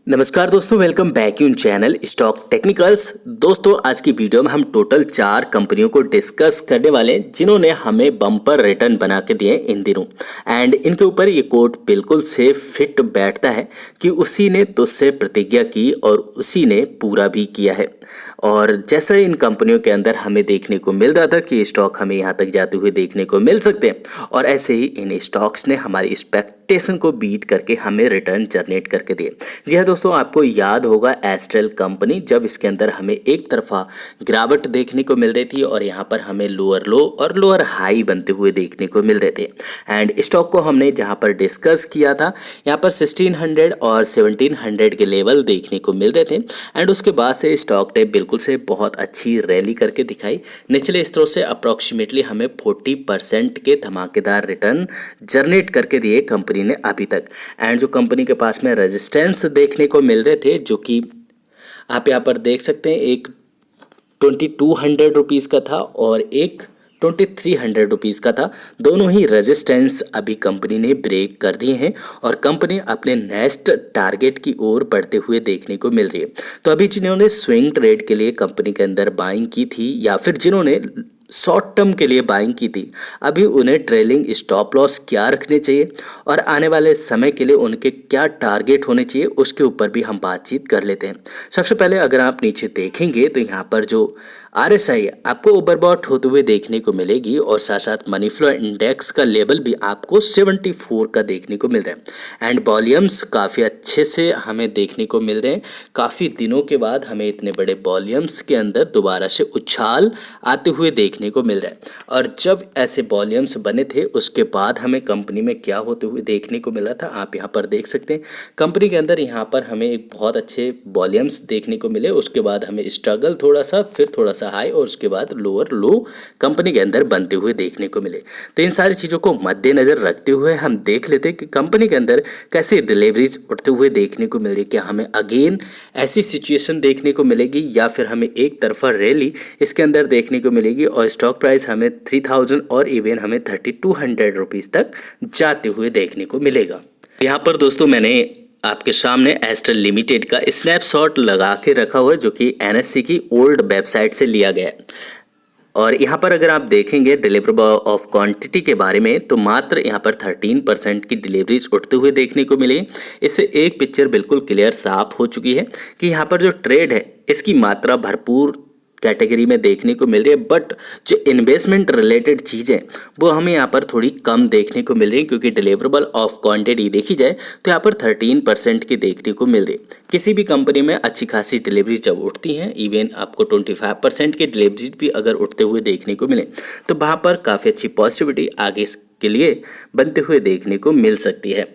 नमस्कार दोस्तों, welcome back in channel stock technicals. दोस्तों, आज की वीडियो में हम टोटल 4 कंपनियों को डिस्कस करने वाले हैं जिन्होंने हमें बम्पर रिटर्न बना के दिए इन दिनों। एंड इनके ऊपर ये कोट बिल्कुल से फिट बैठता है कि उसी ने तुझसे प्रतिज्ञा की और उसी ने पूरा भी किया है। और जैसा इन कंपनियों के अंदर हमें देखने को मिल रहा था कि स्टॉक हमें यहाँ तक जाते हुए देखने को मिल सकते हैं, और ऐसे ही इन स्टॉक्स ने हमारी एक्सपेक्टेशन को बीट करके हमें रिटर्न जनरेट करके दिए। जी हाँ दोस्तों, आपको याद होगा एस्ट्रल कंपनी, जब इसके अंदर हमें एक तरफा गिरावट देखने को मिल रही थी और यहाँ पर हमें लोअर लो और लोअर हाई बनते हुए देखने को मिल रहे थे। एंड स्टॉक को हमने जहाँ पर डिस्कस किया था, यहाँ पर 1600 और 1700 के लेवल देखने को मिल रहे थे। एंड उसके बाद से स्टॉक ने बिल्कुल से बहुत अच्छी रैली करके दिखाई। निचले स्तरों से अप्रोक्सीमेटली हमें 40% के धमाकेदार रिटर्न जनरेट करके दिए कंपनी ने अभी तक। एंड जो कंपनी के पास में रेजिस्टेंस देखने को मिल रहे थे, जो कि आप यहाँ पर देख सकते हैं, एक 2200 रुपीज़ का था और एक 2300 रुपीज़ का था। दोनों ही रेजिस्टेंस अभी कंपनी ने ब्रेक कर दिए हैं और कंपनी अपने नेक्स्ट टारगेट की ओर बढ़ते हुए देखने को मिल रही है। तो अभी जिन्होंने स्विंग ट्रेड के लिए कंपनी के अंदर बाइंग की थी या फिर जिन्होंने शॉर्ट टर्म के लिए बाइंग की थी, अभी उन्हें ट्रेलिंग स्टॉप लॉस क्या रखने चाहिए और आने वाले समय के लिए उनके क्या टारगेट होने चाहिए, उसके ऊपर भी हम बातचीत कर लेते हैं। सबसे पहले अगर आप नीचे देखेंगे तो यहाँ पर जो RSI आपको ओवरबॉट होते हुए देखने को मिलेगी और साथ साथ मनी फ्लो इंडेक्स का लेवल भी आपको 74 का देखने को मिल रहा है। एंड वॉल्यूम्स काफ़ी अच्छे से हमें देखने को मिल रहे हैं। काफ़ी दिनों के बाद हमें इतने बड़े वॉल्यूम्स के अंदर दोबारा से उछाल आते हुए देखने को मिल रहा है। और जब ऐसे वॉल्यूम्स बने थे उसके बाद हमें कंपनी में क्या होते हुए देखने को मिला था, आप यहाँ पर देख सकते हैं। कंपनी के अंदर यहाँ पर हमें एक बहुत अच्छे वॉल्यूम्स देखने को मिले, उसके बाद हमें स्ट्रगल थोड़ा सा, फिर थोड़ा सा हाई और उसके बाद लोअर लो कंपनी के अंदर बनते हुए देखने को मिले। तो इन सारी चीज़ों को मद्देनजर रखते हुए हम देख लेते हैं कि कंपनी के अंदर कैसे डिलीवरीज उठते हुए देखने को मिल रही है। क्या हमें अगेन ऐसी सिचुएशन देखने को मिलेगी या फिर हमें एक तरफा रैली इसके अंदर देखने को मिलेगी और स्टॉक प्राइस हमें 3000 और इवन हमें 3200 रुपीज़ तक जाते हुए देखने को मिलेगा। यहाँ पर दोस्तों मैंने आपके सामने एस्ट्रल लिमिटेड का स्नैपशॉट लगा के रखा हुआ है, जो कि NSE की ओल्ड वेबसाइट से लिया गया है। और यहाँ पर अगर आप देखेंगे डिलीवरेबल ऑफ क्वांटिटी के बारे में, तो मात्र यहाँ पर 13% की डिलीवरीज उठते हुए देखने को मिली। इससे एक पिक्चर बिल्कुल क्लियर साफ हो चुकी है कि यहाँ पर जो ट्रेड है इसकी मात्रा भरपूर कैटेगरी में देखने को मिल रही है, बट जो इन्वेस्टमेंट रिलेटेड चीज़ें वो हमें यहाँ पर थोड़ी कम देखने को मिल रही है, क्योंकि डिलीवरेबल ऑफ क्वांटिटी देखी जाए तो यहाँ पर 13% की देखने को मिल रही है। किसी भी कंपनी में अच्छी खासी डिलीवरी जब उठती हैं, इवन आपको 25% की डिलीवरीज भी अगर उठते हुए देखने को मिले, तो वहाँ पर काफ़ी अच्छी पॉजिटिविटी आगे के लिए बनते हुए देखने को मिल सकती है।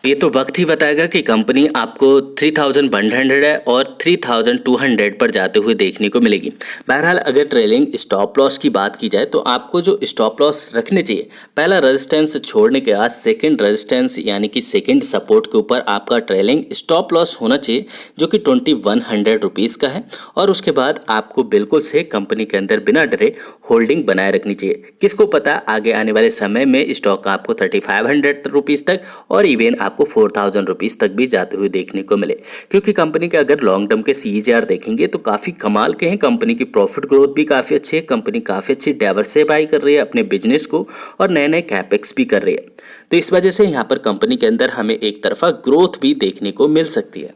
ये तो वक्त ही बताएगा कि कंपनी आपको 3100 है और 3200 पर जाते हुए देखने को मिलेगी। बहरहाल अगर ट्रेलिंग स्टॉप लॉस की बात की जाए तो आपको जो स्टॉप लॉस रखने चाहिए, पहला रेजिस्टेंस छोड़ने के बाद सेकंड रेजिस्टेंस यानी कि सेकंड सपोर्ट के ऊपर आपका ट्रेलिंग स्टॉप लॉस होना चाहिए, जो कि 2100 रुपीज़ का है। और उसके बाद आपको बिल्कुल से कंपनी के अंदर बिना डरे होल्डिंग बनाए रखनी चाहिए। किसको पता आगे आने वाले समय में स्टॉक आपको 3500 रुपीज़ तक और इवन आपको 4000 रुपीज़ तक भी जाते हुए देखने को मिले, क्योंकि कंपनी के अगर लॉन्ग टर्म के CAGR देखेंगे तो काफ़ी कमाल के हैं। कंपनी की प्रॉफिट ग्रोथ भी काफ़ी अच्छी है, कंपनी काफ़ी अच्छी डाइवर्सिफाई कर रही है अपने बिजनेस को और नए नए कैपेक्स भी कर रही है। तो इस वजह से यहाँ पर कंपनी के अंदर हमें एक तरफा ग्रोथ भी देखने को मिल सकती है।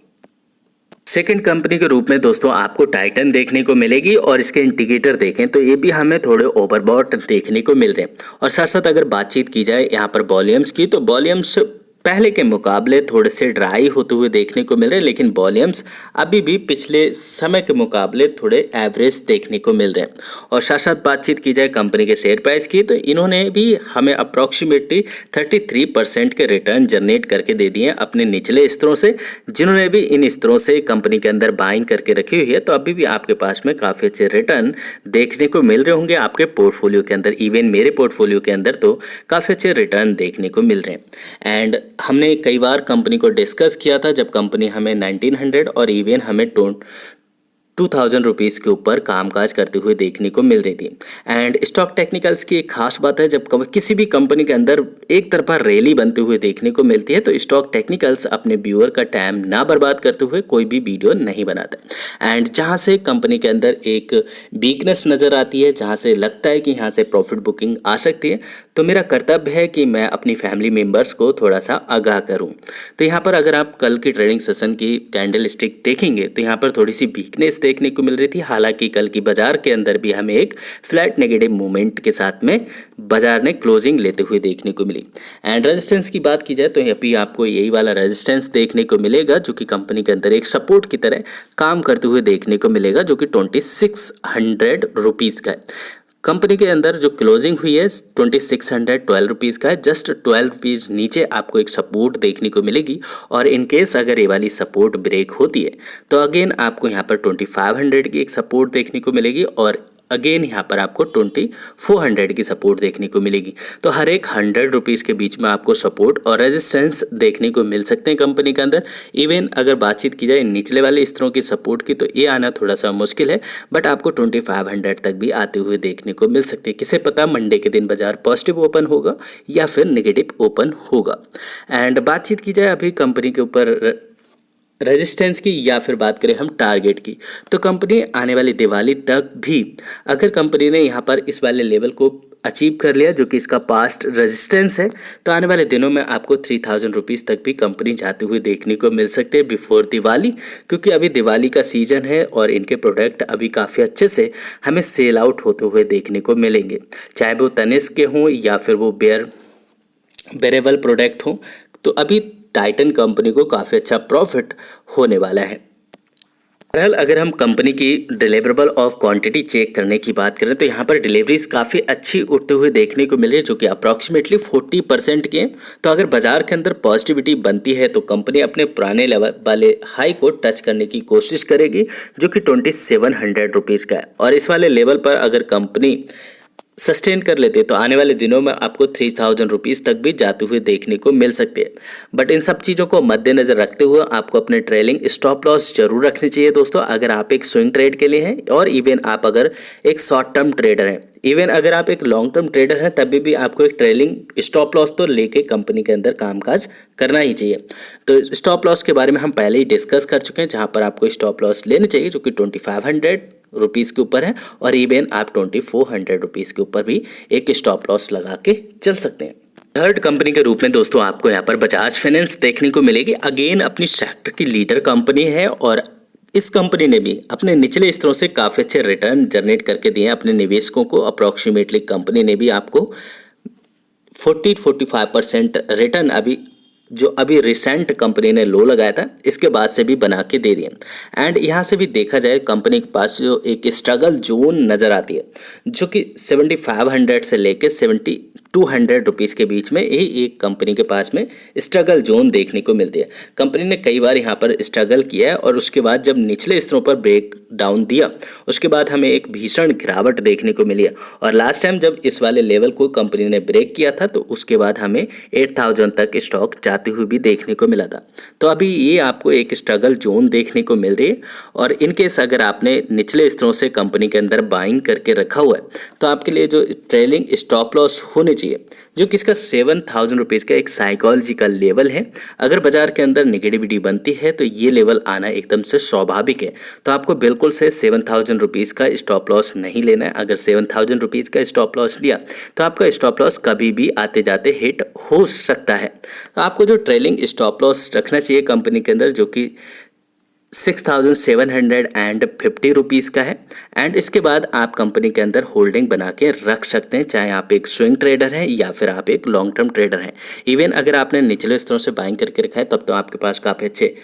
सेकंड कंपनी के रूप में दोस्तों आपको टाइटन देखने को मिलेगी और इसके इंडिकेटर देखें तो ये भी हमें थोड़े ओवरबॉट देखने को मिल रहे हैं। और साथ साथ अगर बातचीत की जाए यहाँ पर वॉल्यूम्स की, तो वॉल्यूम्स पहले के मुकाबले थोड़े से ड्राई होते हुए देखने को मिल रहे हैं, लेकिन वॉल्यूम्स अभी भी पिछले समय के मुकाबले थोड़े एवरेज देखने को मिल रहे हैं। और साथ साथ बातचीत की जाए कंपनी के शेयर प्राइस की, तो इन्होंने भी हमें अप्रॉक्सीमेटली 33% के रिटर्न जनरेट करके दे दिए हैं अपने निचले स्तरों से। जिन्होंने भी इन स्तरों से कंपनी के अंदर बाइंग करके रखी हुई है, तो अभी भी आपके पास में काफ़ी अच्छे रिटर्न देखने को मिल रहे होंगे आपके पोर्टफोलियो के अंदर। इवन मेरे पोर्टफोलियो के अंदर तो काफ़ी अच्छे रिटर्न देखने को मिल रहे हैं। एंड हमने कई बार कंपनी को डिस्कस किया था जब कंपनी हमें 1900 और इवन हमें 2000 रुपीज़ के ऊपर कामकाज करते हुए देखने को मिल रही थी। एंड स्टॉक टेक्निकल्स की एक खास बात है, जब किसी भी कंपनी के अंदर एक तरफा रैली बनते हुए देखने को मिलती है तो स्टॉक टेक्निकल्स अपने व्यूअर का टाइम ना बर्बाद करते हुए कोई भी वीडियो नहीं बनाता। एंड जहां से कंपनी के अंदर एक वीकनेस नज़र आती है, जहां से लगता है कि यहाँ से प्रॉफिट बुकिंग आ सकती है, तो मेरा कर्तव्य है कि मैं अपनी फैमिली मेम्बर्स को थोड़ा सा आगाह करूँ। तो यहाँ पर अगर आप कल की ट्रेडिंग सेशन की कैंडल स्टिक देखेंगे तो यहाँ पर थोड़ी सी वीकनेस देखने को मिल रही थी। हालांकि कल की बाजार के अंदर भी हमें एक फ्लैट नेगेटिव मूवमेंट के साथ में बाजार ने क्लोजिंग लेते हुए देखने को मिली। एंड रेजिस्टेंस की बात की जाए तो अभी आपको यही वाला रेजिस्टेंस देखने को मिलेगा, जो कि कंपनी के अंदर एक सपोर्ट की तरह काम करते हुए देखने को मिलेगा, जो कि 2600 रुपीज़ का है। कंपनी के अंदर जो क्लोजिंग हुई है 2612 रुपीज़ का है। जस्ट 12 रुपीज़ नीचे आपको एक सपोर्ट देखने को मिलेगी, और इन केस अगर ये वाली सपोर्ट ब्रेक होती है तो अगेन आपको यहाँ पर 2500 की एक सपोर्ट देखने को मिलेगी, और अगेन यहाँ पर आपको 2400 की सपोर्ट देखने को मिलेगी। तो हर एक 100 रुपीज़ के बीच में आपको सपोर्ट और रेजिस्टेंस देखने को मिल सकते हैं कंपनी के अंदर। इवन अगर बातचीत की जाए निचले वाले स्तरों की सपोर्ट की, तो ये आना थोड़ा सा मुश्किल है, बट आपको 2500 तक भी आते हुए देखने को मिल सकते हैं। किसे पता मंडे के दिन बाजार पॉजिटिव ओपन होगा या फिर नेगेटिव ओपन होगा। एंड बातचीत की जाए अभी कंपनी के ऊपर रेजिस्टेंस की, या फिर बात करें हम टारगेट की, तो कंपनी आने वाली दिवाली तक भी अगर कंपनी ने यहाँ पर इस वाले लेवल को अचीव कर लिया, जो कि इसका पास्ट रेजिस्टेंस है, तो आने वाले दिनों में आपको 3000 रुपीज़ तक भी कंपनी जाते हुए देखने को मिल सकते हैं बिफोर दिवाली, क्योंकि अभी दिवाली का सीजन है और इनके प्रोडक्ट अभी काफ़ी अच्छे से हमें सेल आउट होते हुए देखने को मिलेंगे, चाहे वो तनिष्क के हों या फिर वो बेरेबल प्रोडक्ट हों। तो अभी टाइटन कंपनी को काफ़ी अच्छा प्रॉफिट होने वाला है। बहरहाल अगर हम कंपनी की डिलीवरेबल ऑफ क्वांटिटी चेक करने की बात करें तो यहाँ पर डिलीवरीज काफ़ी अच्छी उठते हुए देखने को मिले, जो कि अप्रॉक्सीमेटली 40% के। तो अगर बाजार के अंदर पॉजिटिविटी बनती है तो कंपनी अपने पुराने लेवल वाले हाई को टच करने की कोशिश करेगी, जो कि 2700 रुपीज़ का है। और इस वाले लेवल पर अगर कंपनी सस्टेन कर लेते तो आने वाले दिनों में आपको 3000 रुपीज़ तक भी जाते हुए देखने को मिल सकते हैं। बट इन सब चीज़ों को मद्देनज़र रखते हुए आपको अपने ट्रेलिंग स्टॉप लॉस जरूर रखनी चाहिए दोस्तों, अगर आप एक स्विंग ट्रेड के लिए हैं, और इवन आप अगर एक शॉर्ट टर्म ट्रेडर हैं, इवन अगर आप एक लॉन्ग टर्म ट्रेडर हैं, तभी भी आपको एक ट्रेलिंग स्टॉप लॉस तो लेके कंपनी के अंदर कामकाज करना ही चाहिए। तो स्टॉप लॉस के बारे में हम पहले ही डिस्कस कर चुके हैं, जहाँ पर आपको स्टॉप लॉस लेने चाहिए जो कि 2500 रुपीज़ के ऊपर है, और इवन आप 2400 रुपीज़ के ऊपर भी एक स्टॉप लॉस लगा के चल सकते हैं। थर्ड कंपनी के रूप में दोस्तों आपको यहाँ पर बजाज फाइनेंस देखने को मिलेगी। अगेन अपनी सेक्टर की लीडर कंपनी है, और इस कंपनी ने भी अपने निचले स्तरों से काफ़ी अच्छे रिटर्न जनरेट करके दिए अपने निवेशकों को। अप्रॉक्सीमेटली कंपनी ने भी आपको 40-45% रिटर्न अभी रिसेंट कंपनी ने लो लगाया था, इसके बाद से भी बना के दे दिए। एंड यहाँ से भी देखा जाए कंपनी के पास जो एक स्ट्रगल जोन नज़र आती है, जो कि 7500 से लेके 7200 रुपीज़ के बीच में एक कंपनी के पास में स्ट्रगल जोन देखने को मिलती है। कंपनी ने कई बार यहाँ पर स्ट्रगल किया है, और उसके बाद जब निचले स्तरों पर ब्रेक डाउन दिया, उसके बाद हमें एक भीषण गिरावट देखने को मिली है। और लास्ट टाइम जब इस वाले लेवल को कंपनी ने ब्रेक किया था, तो उसके बाद हमें 8000 तक स्टॉक जाते हुए भी देखने को मिला था। तो अभी ये आपको एक स्ट्रगल जोन देखने को मिल रही है, और इनकेस अगर आपने निचले स्तरों से कंपनी के अंदर बाइंग करके रखा हुआ है, तो आपके लिए जो ट्रेलिंग स्टॉप लॉस होने चाहिए, जो कि इसका 7000 रुपीज़ का एक साइकोलॉजिकल लेवल है। अगर बाजार के अंदर नेगेटिविटी बनती है तो ये लेवल आना एकदम से स्वाभाविक है। तो आपको बिल्कुल से 7000 रुपीज़ का स्टॉप लॉस नहीं लेना है। अगर 7000 रुपीज़ का स्टॉप लॉस लिया तो आपका स्टॉप लॉस कभी भी आते जाते हिट हो सकता है। तो आपको जो ट्रेलिंग स्टॉप लॉस रखना चाहिए कंपनी के अंदर, जो कि 6750 रुपीज़ का है। एंड इसके बाद आप कंपनी के अंदर होल्डिंग बना के रख सकते हैं, चाहे आप एक स्विंग ट्रेडर हैं या फिर आप एक लॉन्ग टर्म ट्रेडर हैं। इवन अगर आपने निचले स्तरों से बाइंग करके रखा है, तब तो आपके पास काफ़ी अच्छे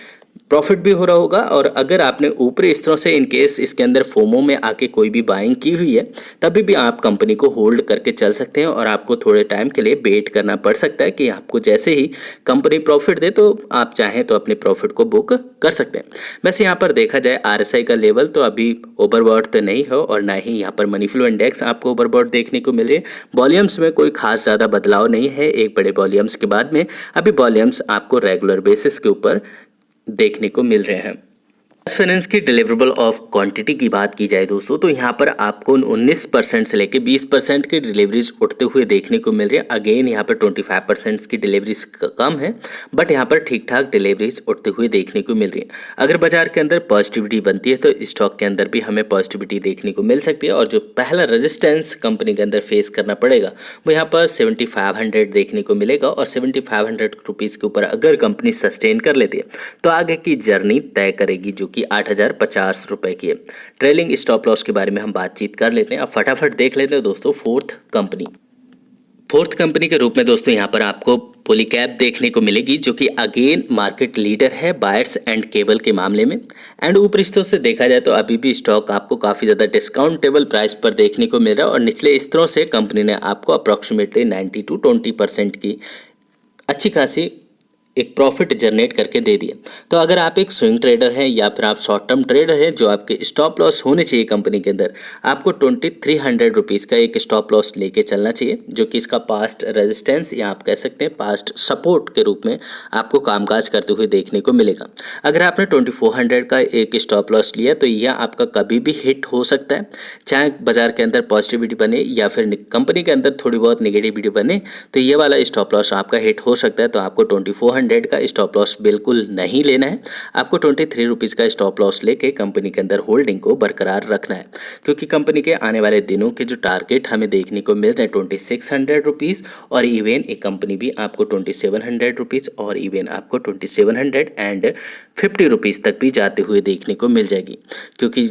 प्रॉफिट भी हो रहा होगा। और अगर आपने ऊपरी स्तरों से इन केस इसके अंदर फोमो में आके कोई भी बाइंग की हुई है, तभी भी आप कंपनी को होल्ड करके चल सकते हैं, और आपको थोड़े टाइम के लिए वेट करना पड़ सकता है कि आपको जैसे ही कंपनी प्रॉफिट दे तो आप चाहें तो अपने प्रॉफिट को बुक कर सकते हैं। वैसे यहाँ पर देखा जाए RSI का लेवल तो अभी ओवरबॉट तो नहीं हो, और ना ही यहाँ पर मनी फ्लो इंडेक्स आपको ओवरबॉट देखने को मिल रही है। वॉल्यूम्स में कोई खास ज़्यादा बदलाव नहीं है एक बड़े वॉल्यूम्स के बाद में। अभी वॉल्यूम्स आपको रेगुलर बेसिस के ऊपर देखने को मिल रहे हैं। फाइनेंस की डिलीवरेबल ऑफ क्वांटिटी की बात की जाए दोस्तों, तो यहाँ पर आपको 19% से लेके 20% की डिलीवरीज उठते हुए देखने को मिल रही है। अगेन यहाँ पर 25% की डिलीवरीज कम है, बट यहाँ पर ठीक ठाक डिलीवरीज उठते हुए देखने को मिल रही है। अगर बाजार के अंदर पॉजिटिविटी बनती है तो स्टॉक के अंदर भी हमें पॉजिटिविटी देखने को मिल सकती है। और जो पहला रेजिस्टेंस कंपनी के अंदर फेस करना पड़ेगा वो यहाँ पर 7500 देखने को मिलेगा। और 7500 रुपीज़ के ऊपर अगर कंपनी सस्टेन कर लेती है तो आगे की जर्नी तय करेगी, जो कि 8050 रुपए की है। ट्रेलिंग स्टॉप लॉस के बारे में हम बातचीत कर लेते हैं। अब फटाफट देख लेते हैं दोस्तों फोर्थ कंपनी के रूप में दोस्तों यहाँ पर आपको पॉलीकैब देखने को मिलेगी, जो कि अगेन मार्केट लीडर है वायर्स एंड केबल के मामले में। एंड ऊपरी हिस्सों से देखा जाए तो अभी भी स्टॉक आपको काफ़ी ज़्यादा डिस्काउंटेबल प्राइस पर देखने को मिल रहा है। और निचले स्तरों से कंपनी ने आपको अप्रॉक्सीमेटली 90 to 20% की अच्छी खासी एक प्रॉफिट जनरेट करके दे दिया। तो अगर आप एक स्विंग ट्रेडर हैं या फिर आप शॉर्ट टर्म ट्रेडर हैं, जो आपके स्टॉप लॉस होने चाहिए कंपनी के अंदर, आपको 2300 रुपीज़ का एक स्टॉप लॉस लेके चलना चाहिए, जो कि इसका पास्ट रेजिस्टेंस या आप कह सकते हैं पास्ट सपोर्ट के रूप में आपको कामकाज करते हुए देखने को मिलेगा। अगर आपने 2400 का एक स्टॉप लॉस लिया तो यह आपका कभी भी हिट हो सकता है, चाहे बाजार के अंदर पॉजिटिविटी बने या फिर कंपनी के अंदर थोड़ी बहुत नेगेटिविटी बने, तो ये वाला स्टॉप लॉस आपका हिट हो सकता है। तो आपको 2400 का स्टॉप लॉस बिल्कुल नहीं लेना है। आपको 23 रुपीज़ का स्टॉप लॉस लेके कंपनी के अंदर होल्डिंग को बरकरार रखना है, क्योंकि कंपनी के आने वाले दिनों के जो टारगेट हमें देखने को मिल रहे हैं 2600 रुपीज़, और इवन एक कंपनी भी आपको 2700 रुपीज़ और इवन आपको 2750 रुपीज़ तक भी जाते हुए देखने को मिल जाएगी। क्योंकि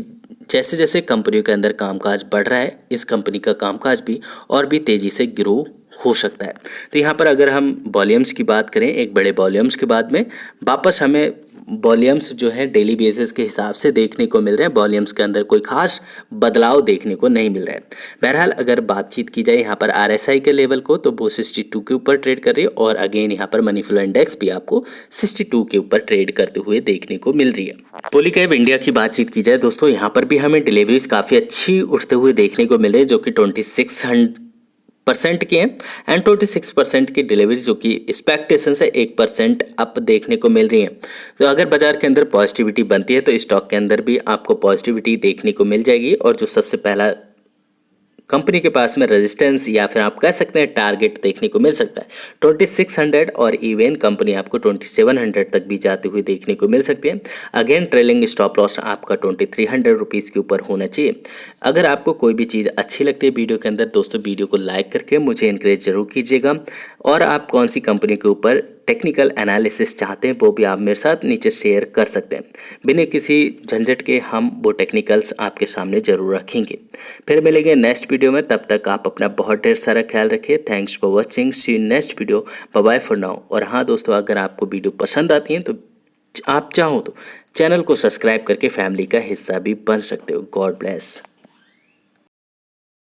जैसे जैसे कंपनियों के अंदर कामकाज बढ़ रहा है, इस कंपनी का कामकाज भी और भी तेज़ी से ग्रो हो सकता है। तो यहाँ पर अगर हम वॉल्यूम्स की बात करें, एक बड़े वॉल्यूम्स के बाद में वापस हमें वॉल्यूम्स जो है डेली बेसिस के हिसाब से देखने को मिल रहे हैं। वॉल्यूम्स के अंदर कोई खास बदलाव देखने को नहीं मिल रहा है। बहरहाल अगर बातचीत की जाए यहाँ पर RSI के लेवल को, तो वो 62 के ऊपर ट्रेड कर रही है। और अगेन यहाँ पर मनी फ्लो इंडेक्स भी आपको 62 के ऊपर ट्रेड करते हुए देखने को मिल रही है। पॉलीकैब इंडिया की बातचीत की जाए दोस्तों, यहाँ पर भी हमें डिलीवरीज काफ़ी अच्छी उठते हुए देखने को मिल रही है, जो कि 26% की है। एंड 26% की डिलीवरीज जो कि एक्सपेक्टेशन से 1% अप देखने को मिल रही है। तो अगर बाजार के अंदर पॉजिटिविटी बनती है तो स्टॉक के अंदर भी आपको पॉजिटिविटी देखने को मिल जाएगी। और जो सबसे पहला कंपनी के पास में रेजिस्टेंस या फिर आप कह सकते हैं टारगेट देखने को मिल सकता है 2600, और इवन कंपनी आपको 2700 तक भी जाते हुए देखने को मिल सकती है। अगेन ट्रेलिंग स्टॉप लॉस आपका 2300 रुपीज़ के ऊपर होना चाहिए। अगर आपको कोई भी चीज़ अच्छी लगती है वीडियो के अंदर दोस्तों, वीडियो को लाइक करके मुझे इनकरेज जरूर कीजिएगा। और आप कौन सी कंपनी के ऊपर टेक्निकल एनालिसिस चाहते हैं वो भी आप मेरे साथ नीचे शेयर कर सकते हैं। बिना किसी झंझट के हम वो टेक्निकल्स आपके सामने जरूर रखेंगे। फिर मिलेंगे नेक्स्ट वीडियो में, तब तक आप अपना बहुत ढेर सारा ख्याल रखिए। Thanks for watching, see you next video, bye bye for now. और हाँ दोस्तों, अगर आपको वीडियो पसंद आती है तो आप चाहो तो चैनल को सब्सक्राइब करके फैमिली का हिस्सा भी बन सकते हो। God bless.